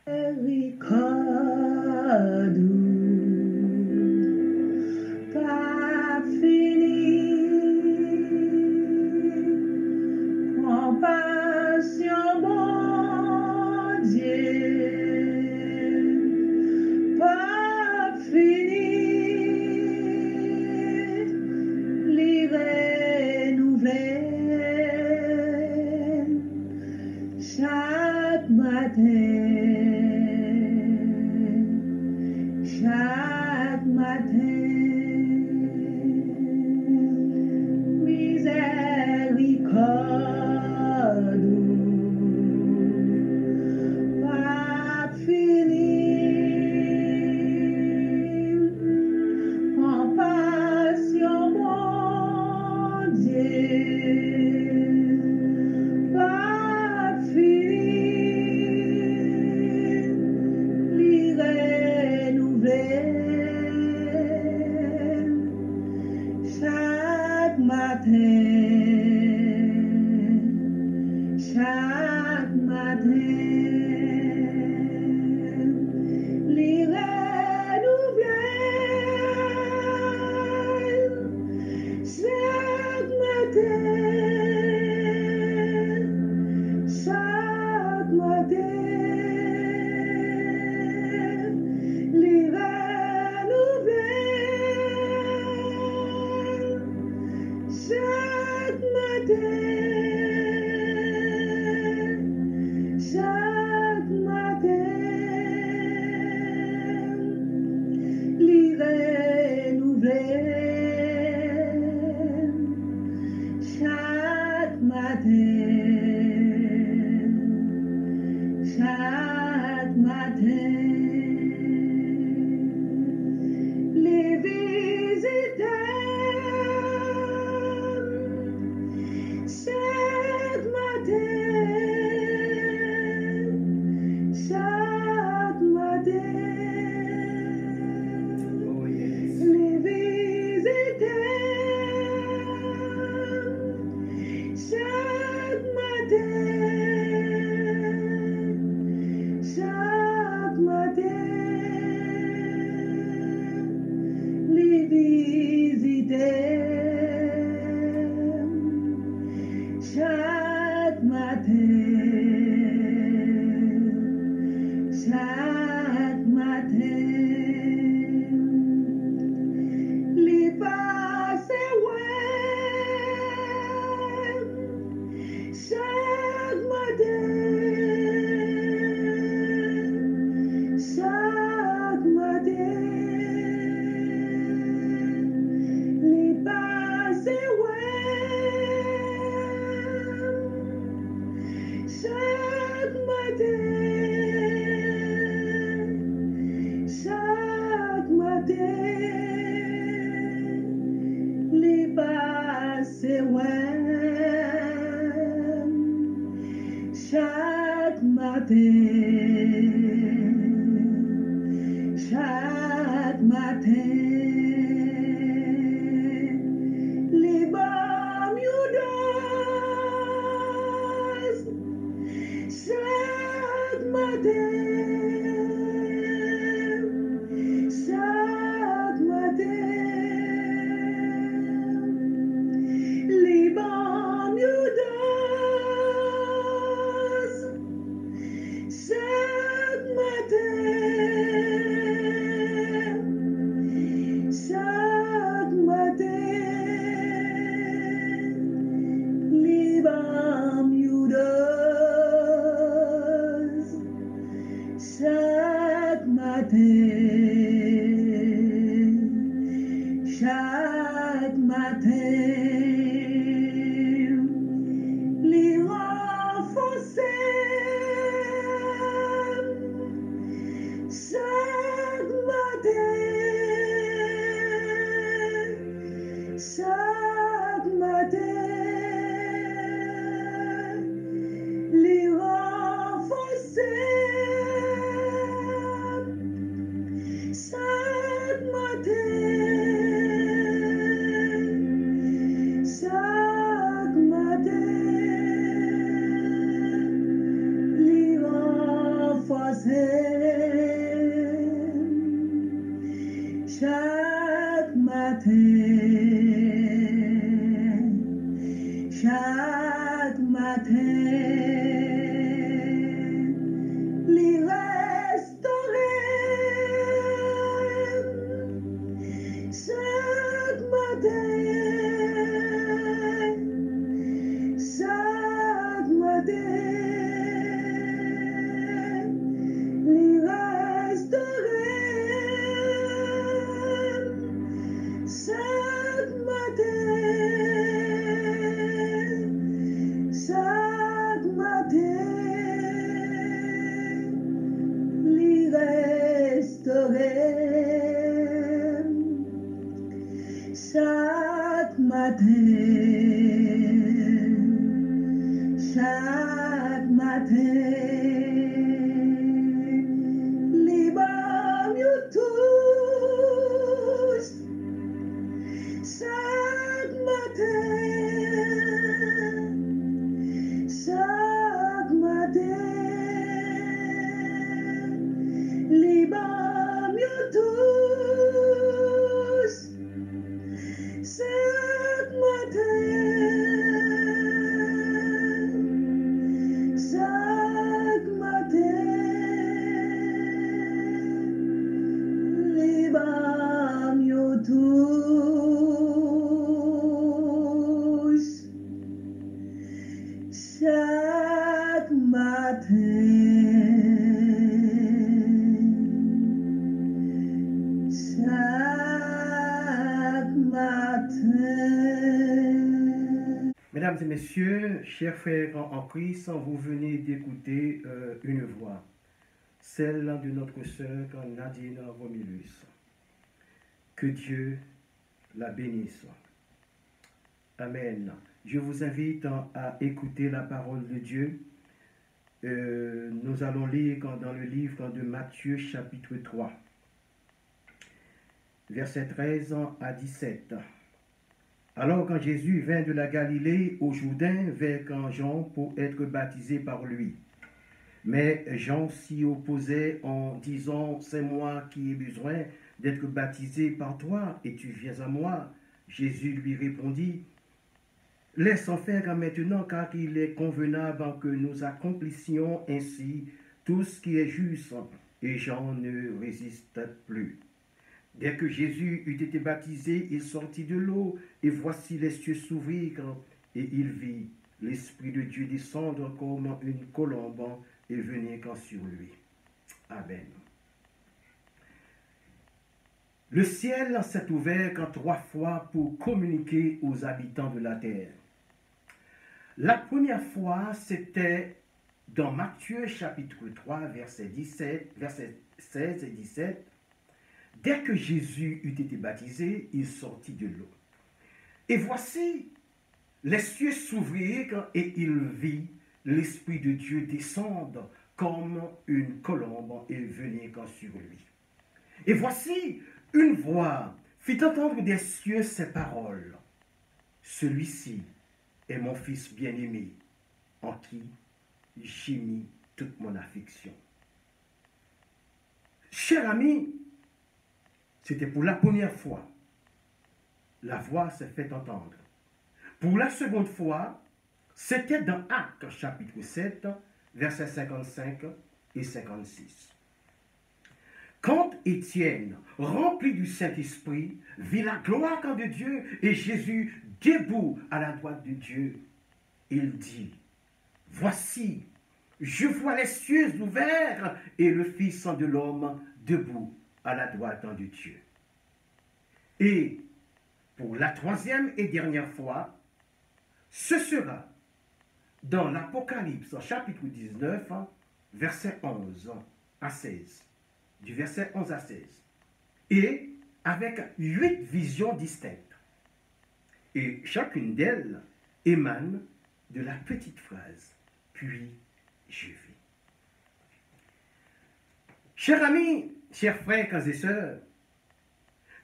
Pas fini, compassion, mon Dieu, pas fini, les nouvelles chaque matin, miséricorde, pas fini, compassion, mon Dieu, pas fini, les nouvelles chaque matin, chaque matin, les nouvelles chaque matin, chaque matin, les nouvelles chaque matin, chaque matin, les nouvelles chaque matin, chaque matin, les visiteurs chaque matin, chaque matin, les visiteurs chaque matin, chaque matin, les visiteurs chaque matin, chaque matin, les passés chaque matin, chaque matin, les passés chaque matin, chaque matin, les passés chaque matin, chaque matin, les Bermudas chaque matin, chaque matin, les Bermudas chaque matin, chaque matin, les Bermudas chaque matin, chaque matin, les renforcer chaque matin, chaque matin, les renforcer chaque matin, chaque matin, les renforcer Mesdames et messieurs, chers frères en Christ, vous venez d'écouter une voix, celle de notre sœur Nadine Romulus. Que Dieu la bénisse. Amen. Je vous invite à écouter la parole de Dieu. Nous allons lire dans le livre de Matthieu chapitre 3, versets 13 à 17. Alors quand Jésus vint de la Galilée au Jourdain vers Jean pour être baptisé par lui. Mais Jean s'y opposait en disant, c'est moi qui ai besoin d'être baptisé par toi et tu viens à moi. Jésus lui répondit, laisse en faire maintenant car il est convenable que nous accomplissions ainsi tout ce qui est juste. Et Jean ne résista plus. Dès que Jésus eut été baptisé, il sortit de l'eau, et voici les cieux s'ouvrirent, et il vit l'Esprit de Dieu descendre comme une colombe et venir sur lui. Amen. Le ciel s'est ouvert 3 fois pour communiquer aux habitants de la terre. La première fois, c'était dans Matthieu chapitre 3, versets 16 et 17. Dès que Jésus eut été baptisé, il sortit de l'eau. Et voici, les cieux s'ouvrirent et il vit l'Esprit de Dieu descendre comme une colombe et venir sur lui. Et voici, une voix fit entendre des cieux ces paroles. Celui-ci est mon Fils bien-aimé, en qui j'ai mis toute mon affection. Cher ami, c'était pour la première fois. La voix s'est fait entendre. Pour la seconde fois, c'était dans Actes chapitre 7, versets 55 et 56. Quand Étienne, rempli du Saint-Esprit, vit la gloire de Dieu et Jésus debout à la droite de Dieu, il dit, voici, je vois les cieux ouverts et le Fils de l'homme debout à la droite de Dieu. Et pour la troisième et dernière fois, ce sera dans l'Apocalypse chapitre 19, verset 11 à 16. Du verset 11 à 16. Et avec 8 visions distinctes. Et chacune d'elles émane de la petite phrase, puis je vis. Chers amis, chers frères et sœurs,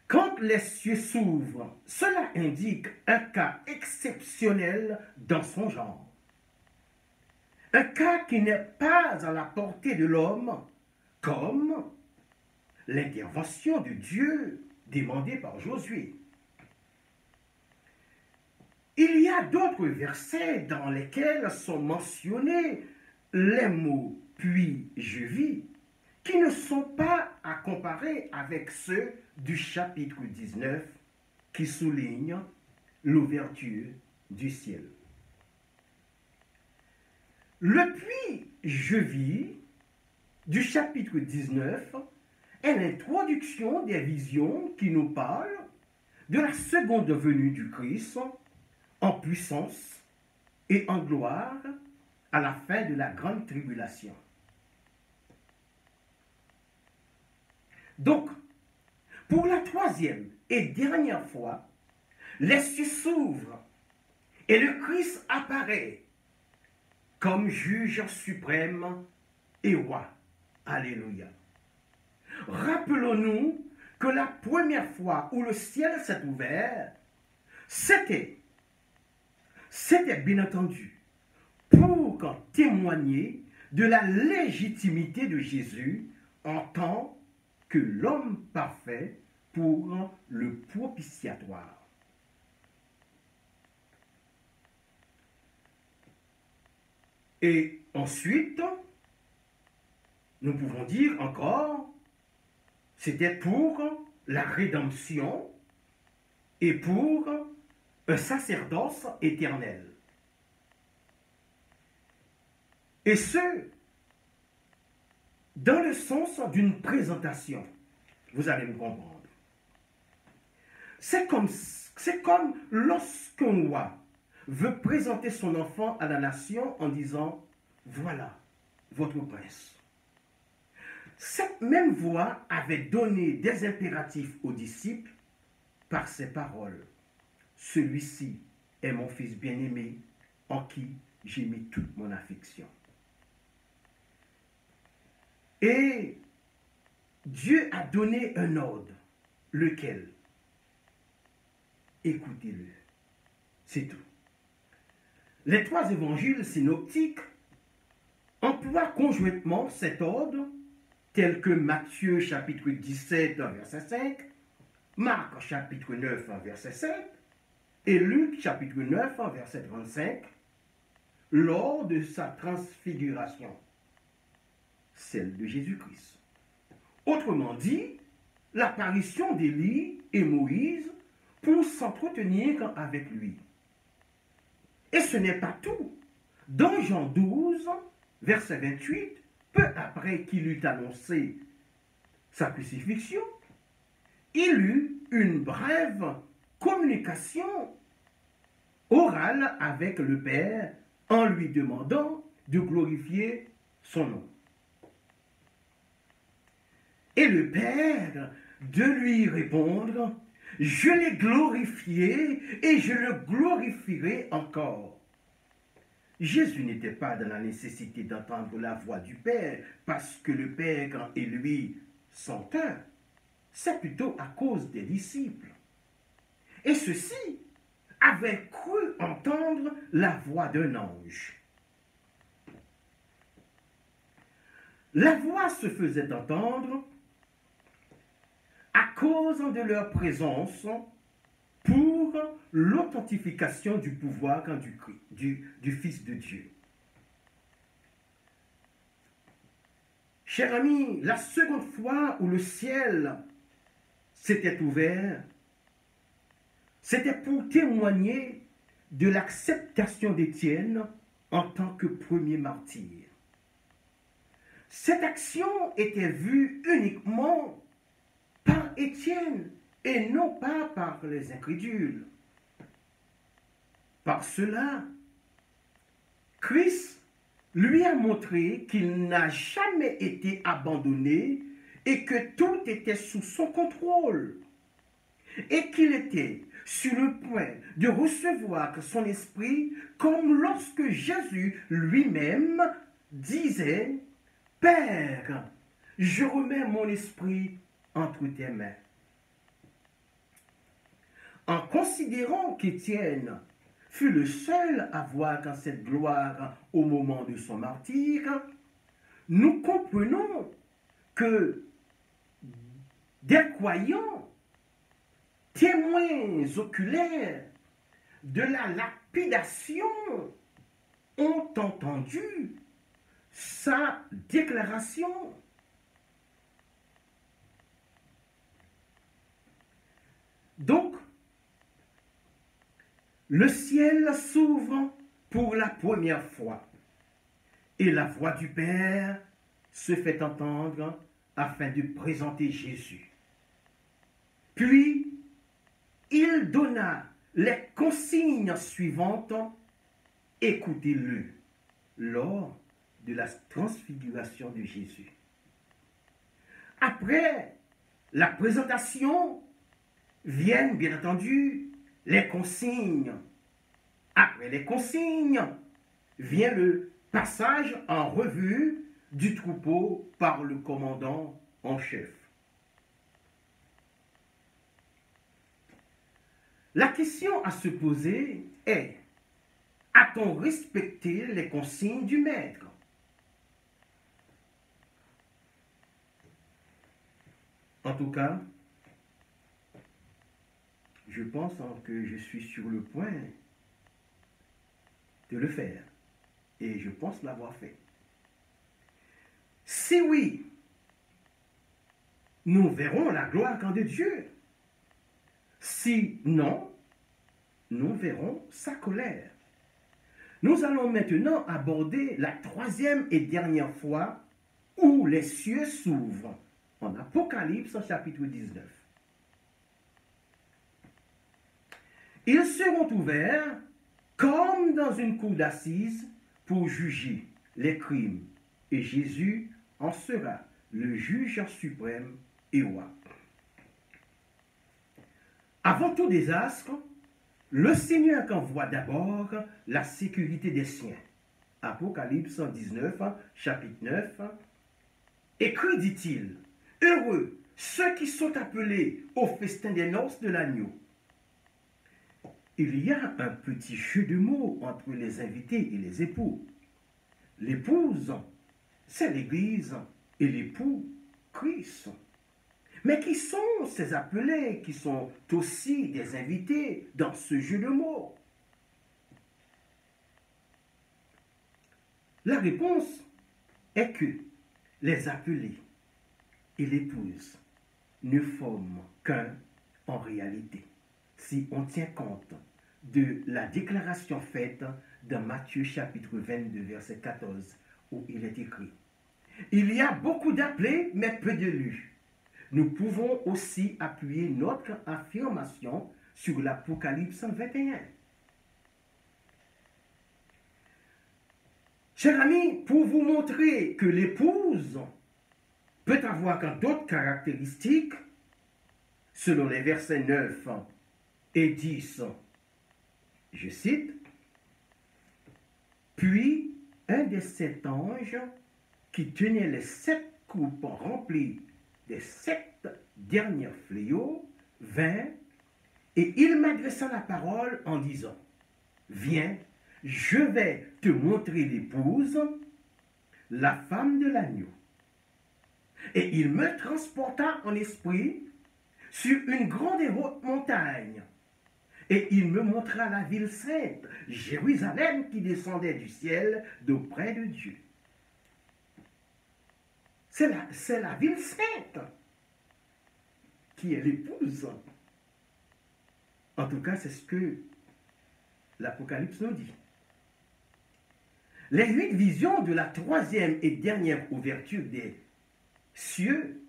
quand les cieux s'ouvrent, cela indique un cas exceptionnel dans son genre. Un cas qui n'est pas à la portée de l'homme, comme l'intervention de Dieu demandée par Josué. Il y a d'autres versets dans lesquels sont mentionnés les mots « puis je vis » qui ne sont pas à comparer avec ceux du chapitre 19 qui soulignent l'ouverture du ciel. Le « puis je vis » du chapitre 19 est l'introduction des visions qui nous parlent de la seconde venue du Christ en puissance et en gloire à la fin de la grande tribulation. Donc, pour la troisième et dernière fois, les cieux s'ouvrent et le Christ apparaît comme juge suprême et roi. Alléluia. Rappelons-nous que la première fois où le ciel s'est ouvert, c'était bien entendu pour témoigner de la légitimité de Jésus en tant que l'homme parfait pour le propitiatoire. Et ensuite, nous pouvons dire encore, c'était pour la rédemption et pour un sacerdoce éternel. Et ce, dans le sens d'une présentation. Vous allez me comprendre. C'est comme lorsqu'un roi veut présenter son enfant à la nation en disant, voilà votre prince. Cette même voix avait donné des impératifs aux disciples par ces paroles. Celui-ci est mon fils bien-aimé en qui j'ai mis toute mon affection. Et Dieu a donné un ordre, lequel? Écoutez-le. C'est tout. Les trois évangiles synoptiques emploient conjointement cet ordre, tel que Matthieu chapitre 17, verset 5, Marc chapitre 9, verset 7, et Luc chapitre 9, verset 35, lors de sa transfiguration, celle de Jésus-Christ. Autrement dit, l'apparition d'Élie et Moïse pour s'entretenir avec lui. Et ce n'est pas tout. Dans Jean 12, verset 28, peu après qu'il eut annoncé sa crucifixion, il eut une brève communication orale avec le Père en lui demandant de glorifier son nom. Et le Père de lui répondre, je l'ai glorifié et je le glorifierai encore. Jésus n'était pas dans la nécessité d'entendre la voix du Père parce que le Père et lui sont un. C'est plutôt à cause des disciples. Et ceux-ci avaient cru entendre la voix d'un ange. La voix se faisait entendre à cause de leur présence pour l'authentification du pouvoir du Fils de Dieu. Chers amis, la seconde fois où le ciel s'était ouvert, c'était pour témoigner de l'acceptation d'Étienne en tant que premier martyr. Cette action était vue uniquement par Étienne et non pas par les incrédules. Par cela, Christ lui a montré qu'il n'a jamais été abandonné et que tout était sous son contrôle et qu'il était sur le point de recevoir son esprit comme lorsque Jésus lui-même disait « Père, je remets mon esprit entre tes mains ». En considérant qu'Étienne fut le seul à voir cette gloire au moment de son martyre, nous comprenons que des croyants, témoins oculaires de la lapidation, ont entendu sa déclaration. Donc, le ciel s'ouvre pour la première fois et la voix du Père se fait entendre afin de présenter Jésus. Puis, il donna les consignes suivantes, écoutez-le, lors de la transfiguration de Jésus. Après la présentation, viennent bien entendu les consignes. Après les consignes, vient le passage en revue du troupeau par le commandant en chef. La question à se poser est, a-t-on respecté les consignes du maître? En tout cas, je pense que je suis sur le point de le faire. Et je pense l'avoir fait. Si oui, nous verrons la gloire de Dieu. Si non, nous verrons sa colère. Nous allons maintenant aborder la troisième et dernière fois où les cieux s'ouvrent, en Apocalypse chapitre 19. Ils seront ouverts comme dans une cour d'assises pour juger les crimes. Et Jésus en sera le juge suprême et roi. Avant tout désastre, le Seigneur envoie d'abord la sécurité des siens. Apocalypse 19, chapitre 9. Écrit, dit-il, heureux ceux qui sont appelés au festin des noces de l'agneau. Il y a un petit jeu de mots entre les invités et les époux. L'épouse, c'est l'Église, et l'époux, Christ. Mais qui sont ces appelés qui sont aussi des invités dans ce jeu de mots? La réponse est que les appelés et l'épouse ne forment qu'un en réalité, si on tient compte de la déclaration faite dans Matthieu chapitre 22, verset 14, où il est écrit « Il y a beaucoup d'appelés, mais peu d'élus. » Nous pouvons aussi appuyer notre affirmation sur l'Apocalypse 21. Chers amis, pour vous montrer que l'épouse peut avoir d'autres caractéristiques, selon les versets 9 et 10, je cite, « Puis un des 7 anges qui tenait les 7 coupes remplies des 7 derniers fléaux vint et il m'adressa la parole en disant, « Viens, je vais te montrer l'épouse, la femme de l'agneau. » Et il me transporta en esprit sur une grande et haute montagne. Et il me montra la ville sainte, Jérusalem, qui descendait du ciel d'auprès de Dieu. C'est la ville sainte qui est l'épouse. En tout cas, c'est ce que l'Apocalypse nous dit. Les 8 visions de la 3e et dernière ouverture des cieux,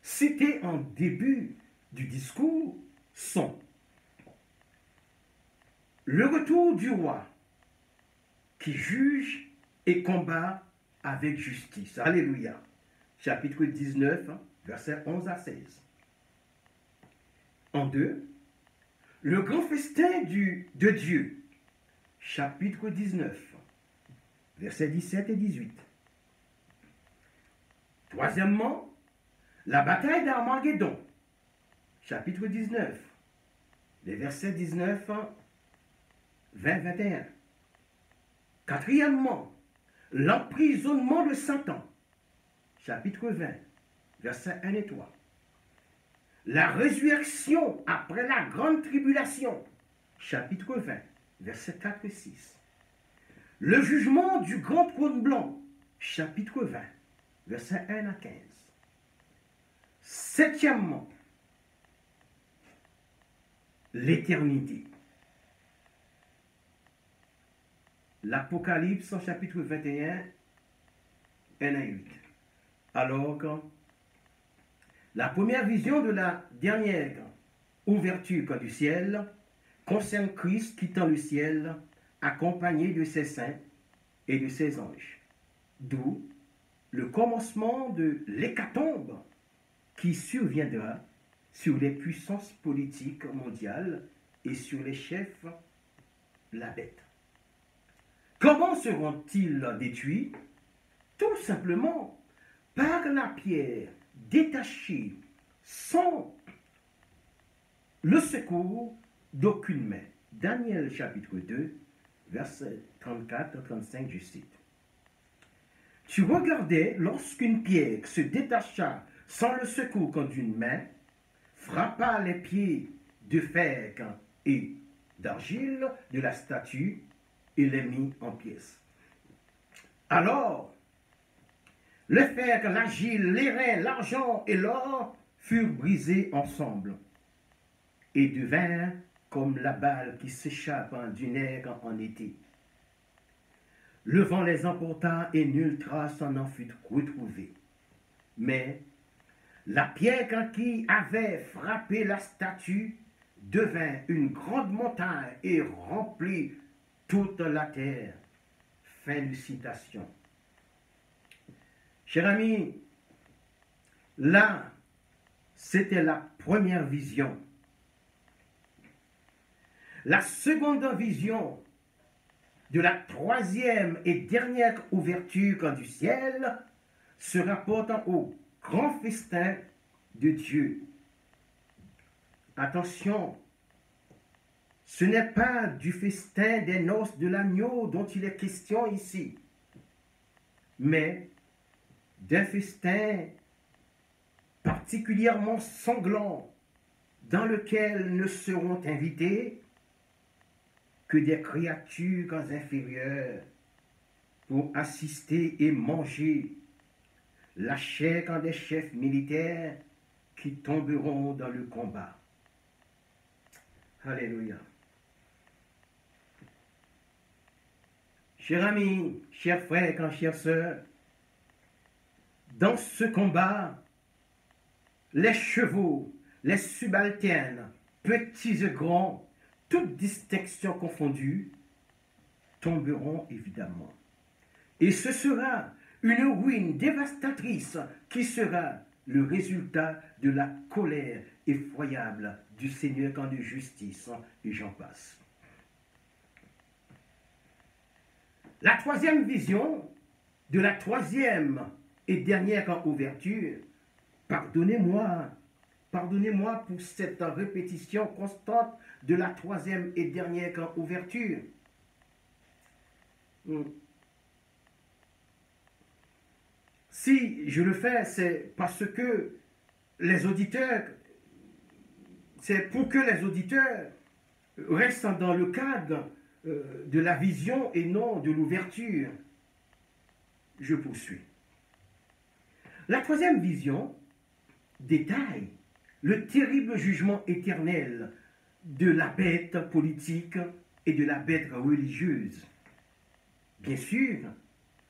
citées en début du discours, sont le retour du roi qui juge et combat avec justice. Alléluia. Chapitre 19, versets 11 à 16. En 2, le grand festin de Dieu. Chapitre 19, versets 17 et 18. Troisièmement, la bataille d'Armageddon. Chapitre 19, les versets 19, 20, 21. Quatrièmement, l'emprisonnement de Satan. Chapitre 20, versets 1 et 3. La résurrection après la grande tribulation. Chapitre 20, versets 4 et 6. Le jugement du grand trône blanc. Chapitre 20, versets 1 à 15. Septièmement, l'éternité. L'Apocalypse, chapitre 21, 1 à 8. Alors que la première vision de la dernière ouverture du ciel concerne Christ quittant le ciel, accompagné de ses saints et de ses anges. D'où le commencement de l'hécatombe qui surviendra sur les puissances politiques mondiales et sur les chefs, la bête. Comment seront-ils détruits? Tout simplement par la pierre détachée sans le secours d'aucune main. Daniel chapitre 2, verset 34-35, je cite. Tu regardais lorsqu'une pierre se détacha sans le secours d'une main, frappa les pieds de fer et d'argile de la statue et les mit en pièces. Alors, le fer, l'argile, l'airain, l'argent et l'or furent brisés ensemble et devinrent comme la balle qui s'échappe du nègre en été. Le vent les emporta et nulle trace n'en fut retrouvée. Mais la pierre qui avait frappé la statue devint une grande montagne et remplit toute la terre. Fin de citation. Chers amis, là, c'était la première vision. La seconde vision de la troisième et dernière ouverture du ciel se rapporte au grand festin de Dieu. Attention, ce n'est pas du festin des noces de l'agneau dont il est question ici, mais d'un festin particulièrement sanglant dans lequel ne seront invités que des créatures inférieures pour assister et manger la chair des chefs militaires qui tomberont dans le combat. Alléluia. Chers amis, chers frères, chères sœurs, dans ce combat, les chevaux, les subalternes, petits et grands, toutes distinctions confondues, tomberont évidemment. Et ce sera une ruine dévastatrice qui sera le résultat de la colère effroyable du Seigneur quand de justice, et j'en passe. La troisième vision de la troisième et dernière ouverture, pardonnez-moi pour cette répétition constante de la troisième et dernière ouverture. Si je le fais, c'est parce que les auditeurs, c'est pour que les auditeurs restent dans le cadre de la vision et non de l'ouverture. Je poursuis. La troisième vision détaille le terrible jugement éternel de la bête politique et de la bête religieuse. Bien sûr,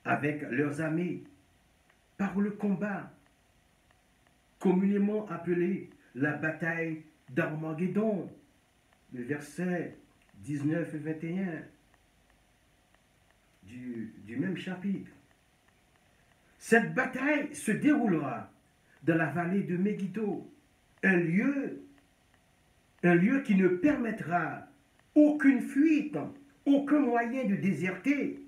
avec leurs armées, par le combat, communément appelé la bataille d'Armageddon, le verset 19 et 21 du même chapitre. Cette bataille se déroulera dans la vallée de Megiddo, un lieu qui ne permettra aucune fuite, aucun moyen de déserter.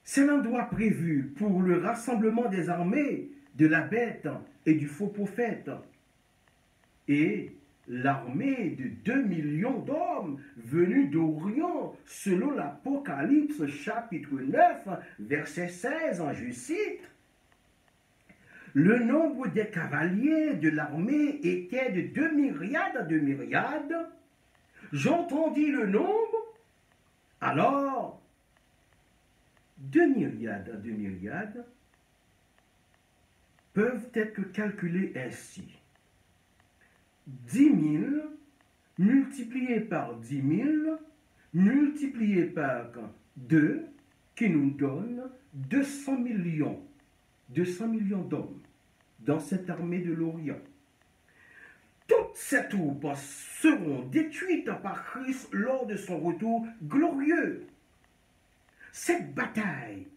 C'est l'endroit prévu pour le rassemblement des armées de la bête et du faux prophète. Et l'armée de 2 millions d'hommes venus d'Orient, selon l'Apocalypse chapitre 9, verset 16, je cite, « Le nombre des cavaliers de l'armée était de 2 myriades de myriades. J'entendis le nombre, alors 2 myriades de myriades peuvent être calculés ainsi. 10 000 multiplié par 10 000 multiplié par 2 qui nous donne 200 millions d'hommes dans cette armée de l'Orient. Toutes ces troupes seront détruites par Christ lors de son retour glorieux. Cette bataille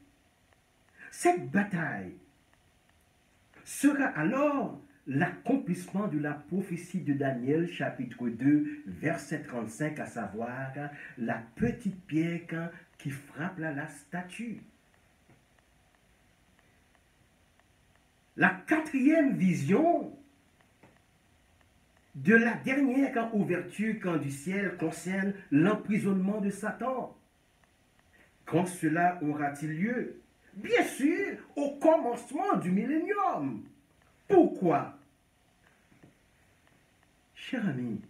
sera alors l'accomplissement de la prophétie de Daniel, chapitre 2, verset 35, à savoir la petite pierre qui frappe la statue. La quatrième vision de la dernière ouverture du ciel concerne l'emprisonnement de Satan. Quand cela aura-t-il lieu? Bien sûr, au commencement du millénium. Pourquoi? Chers amis,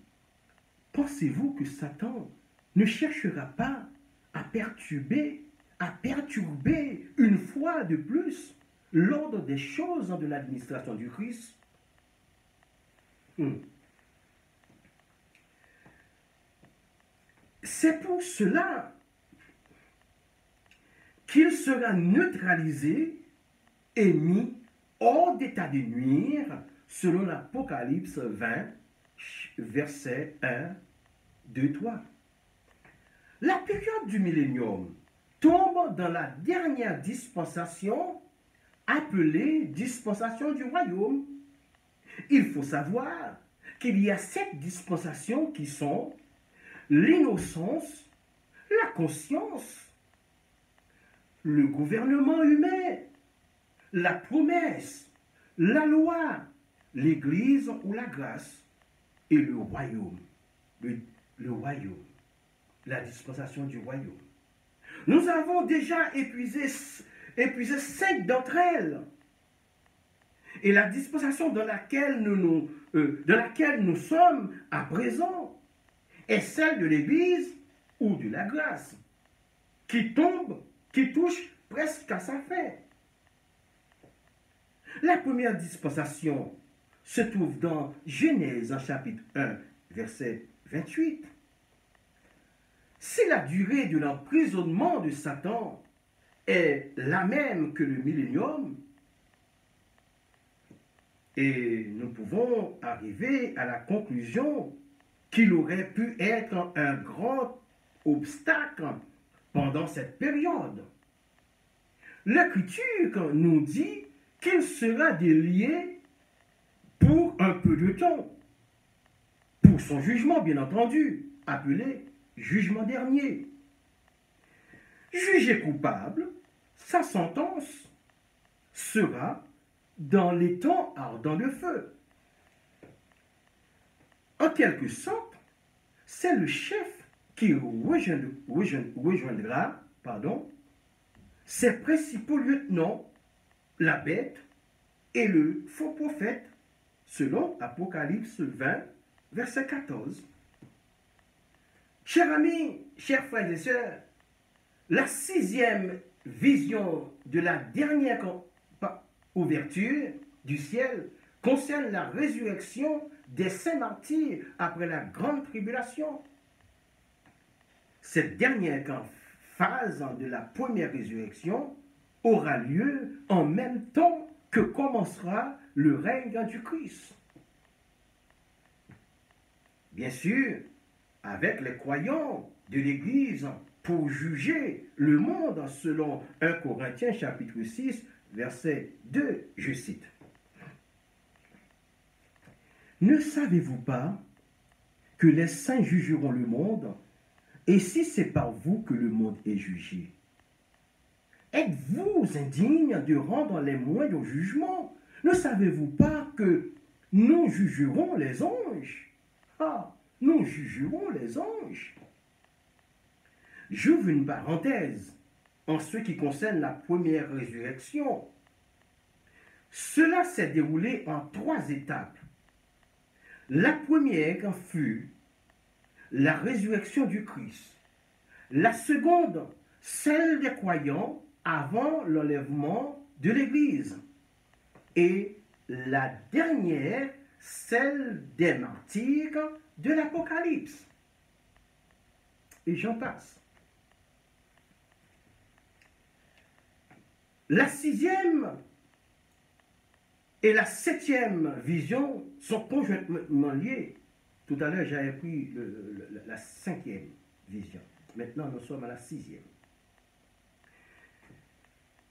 pensez-vous que Satan ne cherchera pas à perturber une fois de plus l'ordre des choses de l'administration du Christ? C'est pour cela qu'il sera neutralisé et mis hors d'état de nuire, selon l'Apocalypse 20, versets 1, 2, 3. La période du millénium tombe dans la dernière dispensation appelée dispensation du royaume. Il faut savoir qu'il y a 7 dispensations qui sont l'innocence, la conscience, le gouvernement humain, la promesse, la loi, l'église ou la grâce et le royaume. Le royaume, la dispensation du royaume. Nous avons déjà épuisé 5 d'entre elles. Et la dispensation dans laquelle nous sommes à présent est celle de l'Église ou de la grâce, qui touche presque à sa fin. La première dispensation se trouve dans Genèse, chapitre 1, verset 28. Si la durée de l'emprisonnement de Satan est la même que le millénium, et nous pouvons arriver à la conclusion qu'il aurait pu être un grand obstacle pendant cette période. L'Écriture nous dit qu'il sera délié pour un peu de temps, pour son jugement bien entendu, appelé jugement dernier. Jugé coupable, sa sentence sera dans les temps ardents de feu. En quelque sorte, c'est le chef qui rejoindra ses principaux lieutenants, la bête et le faux prophète, selon Apocalypse 20, verset 14. Chers amis, chers frères et sœurs, la 6e vision de la dernière ouverture du ciel concerne la résurrection des saints martyrs après la grande tribulation. Cette dernière phase de la première résurrection aura lieu en même temps que commencera le règne du Christ. Bien sûr, avec les croyants de l'Église pour juger le monde selon 1 Corinthiens chapitre 6, verset 2, je cite. Ne savez-vous pas que les saints jugeront le monde, et si c'est par vous que le monde est jugé? Êtes-vous indigne de rendre les moindres jugements? Ne savez-vous pas que nous jugerons les anges? Ah, nous jugerons les anges. J'ouvre une parenthèse en ce qui concerne la première résurrection. Cela s'est déroulé en 3 étapes. La première fut la résurrection du Christ. La seconde, celle des croyants avant l'enlèvement de l'Église. Et la dernière, celle des martyrs de l'Apocalypse. Et j'en passe. La 6e et la 7e vision sont conjointement liées. Tout à l'heure, j'avais pris la 5e vision. Maintenant, nous sommes à la 6e.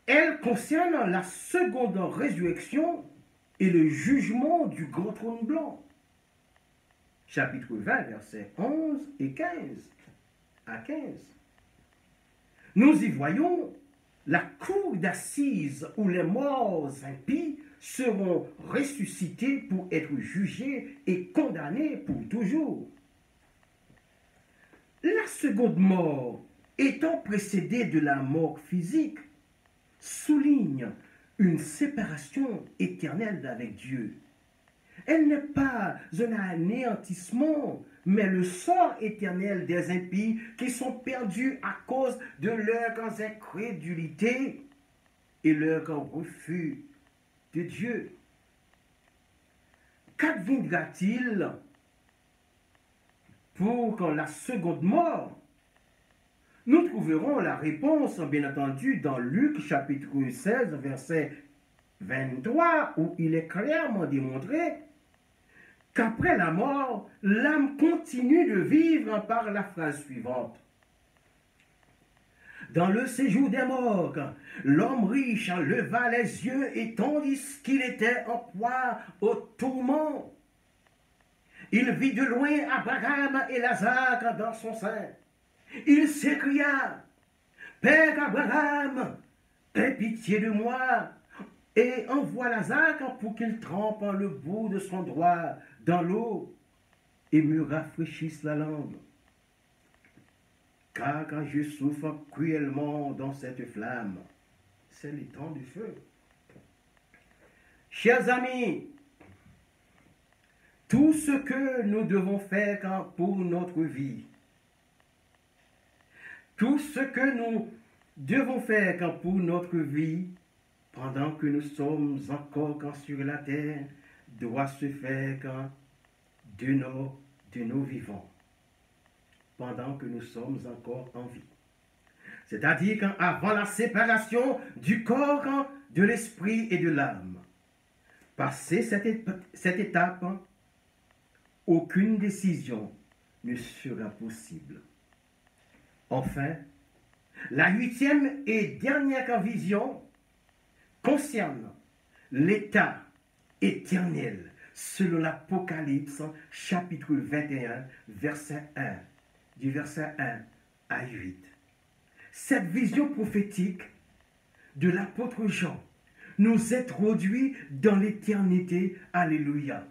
Elle concerne la seconde résurrection et le jugement du grand trône blanc. Chapitre 20, versets 11 et 15 à 15. Nous y voyons la cour d'assises où les morts impies seront ressuscités pour être jugés et condamnés pour toujours. La seconde mort, étant précédée de la mort physique, souligne une séparation éternelle avec Dieu. Elle n'est pas un anéantissement, mais le sort éternel des impies qui sont perdus à cause de leur incrédulité et leur refus de Dieu. Qu'adviendra-t-il pour la seconde mort? Nous trouverons la réponse, bien entendu, dans Luc chapitre 16, verset 23, où il est clairement démontré qu'après la mort, l'âme continue de vivre par la phrase suivante. dans le séjour des morts, l'homme riche leva les yeux et tandis qu'il était en proie au tourment, il vit de loin Abraham et Lazare dans son sein. Il s'écria, Père Abraham, aie pitié de moi et envoie Lazare pour qu'il trempe le bout de son doigt dans l'eau et me rafraîchisse la langue. Car quand je souffre cruellement dans cette flamme, c'est le temps du feu. Chers amis, tout ce que nous devons faire pour notre vie, tout ce que nous devons faire pour notre vie, pendant que nous sommes encore sur la terre, doit se faire de nos vivants, pendant que nous sommes encore en vie. C'est-à-dire qu'avant la séparation du corps, de l'esprit et de l'âme. Passer cette étape, aucune décision ne sera possible. Enfin, la 8e et dernière vision concerne l'état éternel selon l'Apocalypse chapitre 21, verset 1, du verset 1 à 8. Cette vision prophétique de l'apôtre Jean nous introduit dans l'éternité. Alléluia.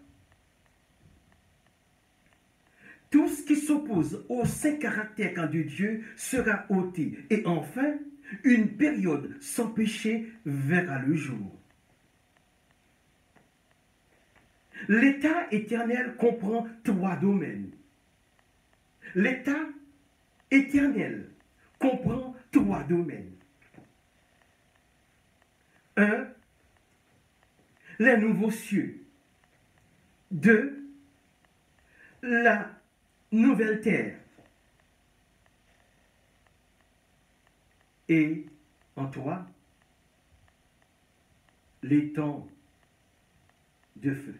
Tout ce qui s'oppose au saint caractère de Dieu sera ôté. Et enfin, une période sans péché verra le jour. L'état éternel comprend 3 domaines. L'état éternel comprend 3 domaines. 1. Les nouveaux cieux. 2. La nouvelle terre. Et en 3, les temps de feu.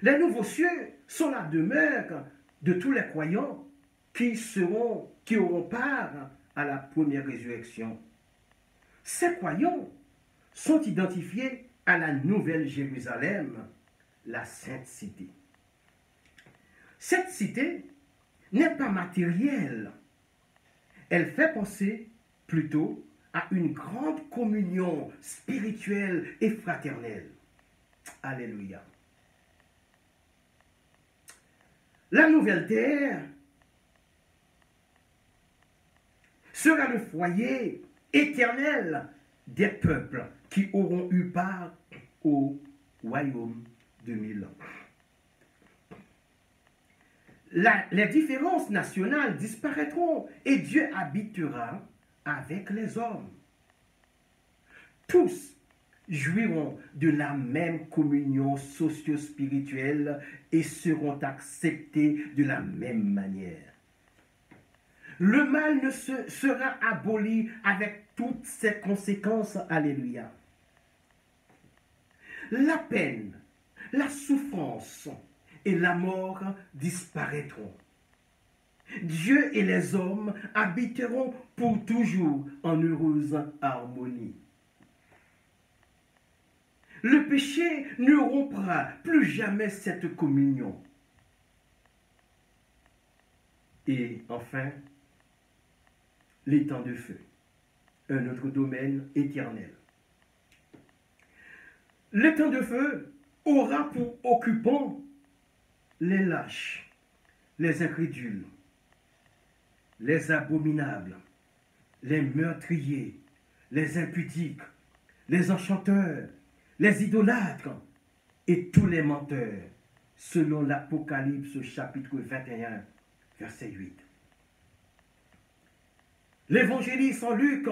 Les nouveaux cieux sont la demeure de tous les croyants qui auront part à la première résurrection. Ces croyants sont identifiés à la Nouvelle Jérusalem, la Sainte Cité. Cette cité n'est pas matérielle. Elle fait penser plutôt à une grande communion spirituelle et fraternelle. Alléluia. La nouvelle terre sera le foyer éternel des peuples qui auront eu part au royaume de 1000 ans. Les différences nationales disparaîtront et Dieu habitera avec les hommes. Tous jouiront de la même communion socio-spirituelle et seront acceptés de la même manière. Le mal ne sera aboli avec toutes ses conséquences. Alléluia. La peine, la souffrance et la mort disparaîtront. Dieu et les hommes habiteront pour toujours en heureuse harmonie. Le péché ne rompra plus jamais cette communion. Et enfin, les temps de feu, un autre domaine éternel. Le temps de feu aura pour occupants les lâches, les incrédules, les abominables, les meurtriers, les impudiques, les enchanteurs, les idolâtres et tous les menteurs, selon l'Apocalypse chapitre 21, verset 8. L'évangéliste en Luc,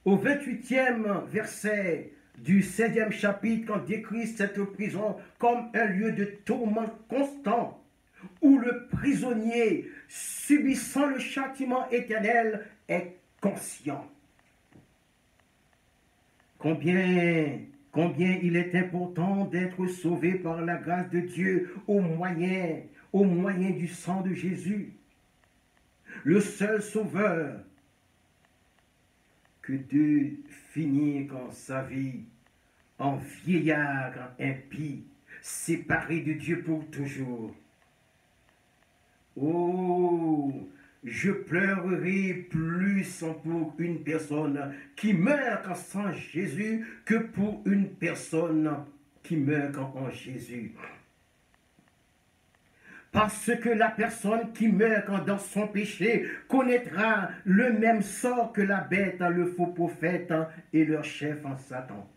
au 28e verset du 16e chapitre, décrit cette prison comme un lieu de tourment constant, où le prisonnier, subissant le châtiment éternel, est conscient. Combien il est important d'être sauvé par la grâce de Dieu au moyen du sang de Jésus. Le seul sauveur que de finir en sa vie en vieillard impie, séparé de Dieu pour toujours. Oh, je pleurerai plus pour une personne qui meurt sans Jésus que pour une personne qui meurt en Jésus. Parce que la personne qui meurt dans son péché connaîtra le même sort que la bête, le faux prophète et leur chef en Satan.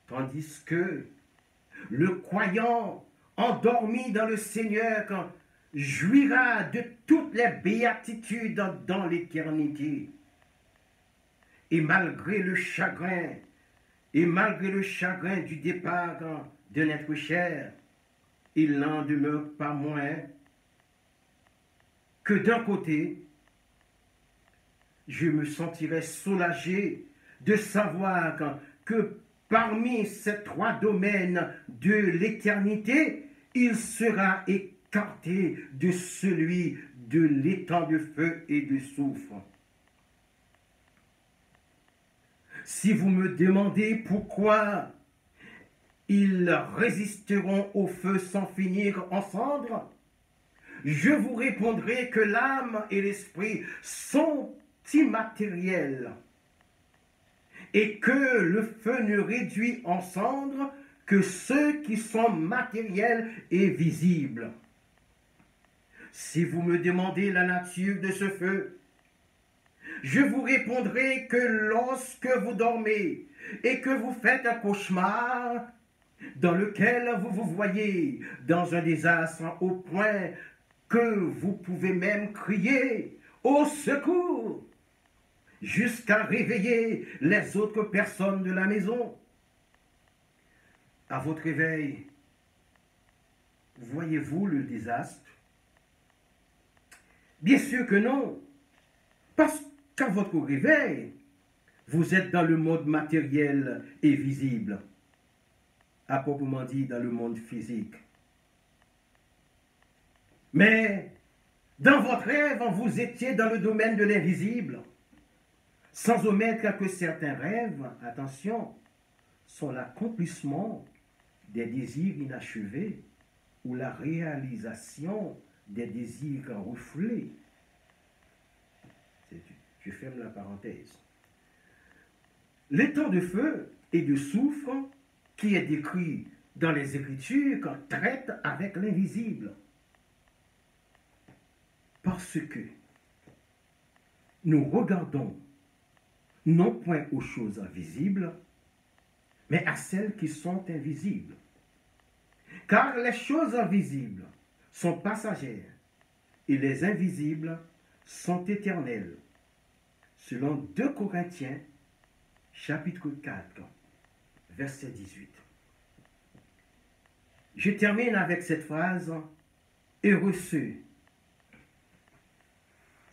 Tandis que le croyant endormi dans le Seigneur jouira de toutes les béatitudes dans l'éternité. Et malgré le chagrin du départ de notre chair, il n'en demeure pas moins que d'un côté, je me sentirais soulagé de savoir que parmi ces trois domaines de l'éternité, il sera écarté de celui de l'étang de feu et de soufre. Si vous me demandez pourquoi ils résisteront au feu sans finir en cendres, je vous répondrai que l'âme et l'esprit sont immatériels et que le feu ne réduit en cendres que ceux qui sont matériels et visibles. Si vous me demandez la nature de ce feu, je vous répondrai que lorsque vous dormez et que vous faites un cauchemar dans lequel vous vous voyez dans un désastre au point que vous pouvez même crier « Au secours !» jusqu'à réveiller les autres personnes de la maison. À votre réveil, voyez-vous le désastre? Bien sûr que non, parce qu'à votre réveil, vous êtes dans le monde matériel et visible, à proprement dit dans le monde physique. Mais dans votre rêve, vous étiez dans le domaine de l'invisible, sans omettre que certains rêves, attention, sont l'accomplissement des désirs inachevés ou la réalisation des désirs refoulés. Je ferme la parenthèse. L'étang de feu et de soufre qui est décrit dans les Écritures traite avec l'invisible. Parce que nous regardons non point aux choses invisibles, mais à celles qui sont invisibles. Car les choses invisibles sont passagères et les invisibles sont éternelles. Selon 2 Corinthiens, chapitre 4, verset 18. Je termine avec cette phrase. Heureux ceux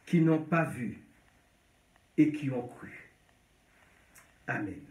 qui n'ont pas vu et qui ont cru. Amen.